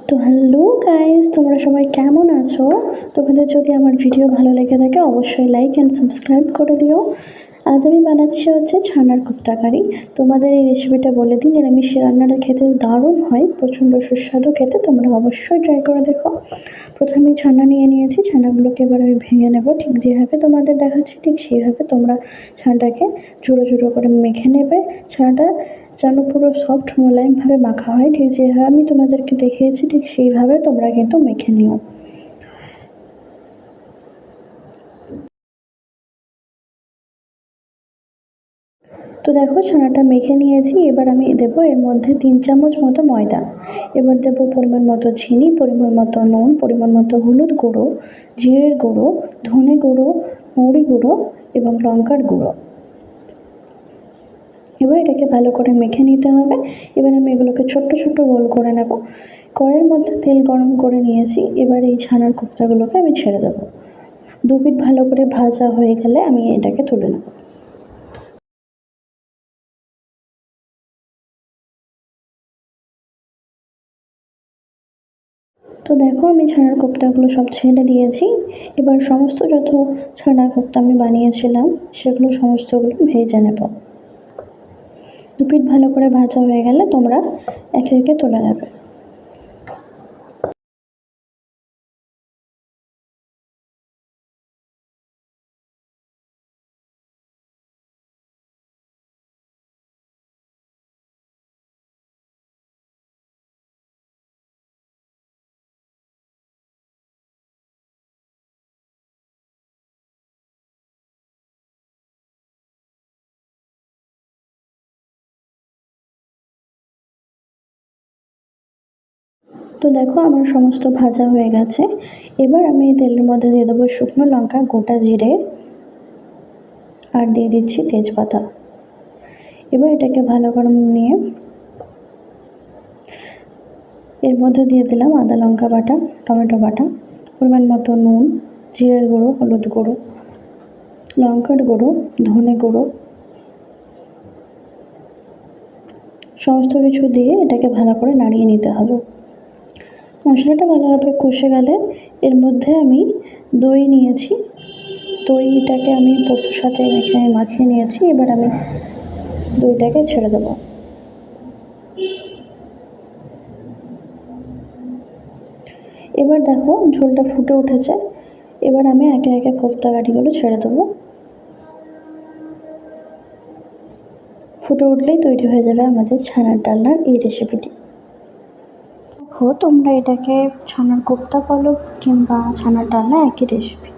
তো hello guys, তোমরা সবাই কেমন আছো? তোমাদের যদি আমার ভিডিও ভালো লেগে থাকে অবশ্যই লাইক অ্যান্ড সাবস্ক্রাইব করে দিও। আজ আমি বানাচ্ছি হচ্ছে ছানার কোফতা কারি। তোমাদের এই রেসিপিটা বলে দিই, নিরামিষ রান্নাটা খেতে দারুণ হয়, প্রচণ্ড সুস্বাদু খেতে। তোমরা অবশ্যই ট্রাই করে দেখো। প্রথমে ছানা নিয়ে নিয়েছি, ছানাগুলোকে এবার আমি ভেঙে নেব। ঠিক যেভাবে তোমাদের দেখাচ্ছি ঠিক সেইভাবে তোমরা ছানাটাকে চুড়ো চুড়ো করে মেখে নেবে। ছানাটা যেন পুরো সফট মোলায়েমভাবে মাখা হয়, ঠিক যেভাবে আমি তোমাদেরকে দেখিয়েছি ঠিক সেইভাবে তোমরা কিন্তু মেখে নিও। তো দেখো ছানাটা মেখে নিয়েছি। এবার আমি দেবো এর মধ্যে 3 চামচ মতো ময়দা। এবার দেবো পরিমাণ মতো চিনি, পরিমাণ মতো নুন, পরিমাণ মতো হলুদ গুঁড়ো, জিরের গুঁড়ো, ধনে গুঁড়ো, মৌরি গুঁড়ো এবং লঙ্কার গুঁড়ো। এবার এটাকে ভালো করে মেখে নিতে হবে। এবার আমি এগুলোকে ছোট্ট ছোট্ট গোল করে নেব। কড়াইয়ের মধ্যে তেল গরম করে নিয়েছি। এবার এই ছানার কোফতাগুলোকে আমি ছেড়ে দেবো। দু পিঠ ভালো করে ভাজা হয়ে গেলে আমি এটাকে তুলে নেব। তো দেখো আমি ছানার কোফতাগুলো সব ছেড়ে দিয়েছি। এবার সমস্ত যত ছানার কোফতা আমি বানিয়েছিলাম সেগুলো সমস্তগুলো ভেজে নেব। দু পিঠ ভালো করে ভাজা হয়ে গেলে তোমরা একে একে তুলে নেবে। তো দেখো আমার সমস্ত ভাজা হয়ে গেছে। এবার আমি এই তেলের মধ্যে দিয়ে দেবো শুকনো লঙ্কা, গোটা জিরে আর দিয়ে দিচ্ছি তেজপাতা। এবার এটাকে ভালো করে নিয়ে এর মধ্যে দিয়ে দিলাম আদা লঙ্কা বাটা, টমেটো বাটা, পরিমাণ মতো নুন, জিরের গুঁড়ো, হলুদ গুঁড়ো, লঙ্কার গুঁড়ো, ধনে গুঁড়ো, সমস্ত কিছু দিয়ে এটাকে ভালো করে নাড়িয়ে নিতে হবে। মশলাটা ভালোভাবে কষে গেলে এর মধ্যে আমি দই নিয়েছি। দইটাকে আমি পোস্তর সাথে মাখিয়ে নিয়েছি। এবার আমি দইটাকে ছেড়ে দেবো। এবার দেখো ঝোলটা ফুটে উঠেছে। এবার আমি একে একে কোফতা কাঠিগুলো ছেড়ে দেবো। ফুটে উঠলেই তৈরি হয়ে যাবে আমাদের ছানার ডালনার এই রেসিপিটি। দেখো তোমরা এটাকে ছানার কোফতা বলো কিংবা ছানার ডালনা একই রেসিপি।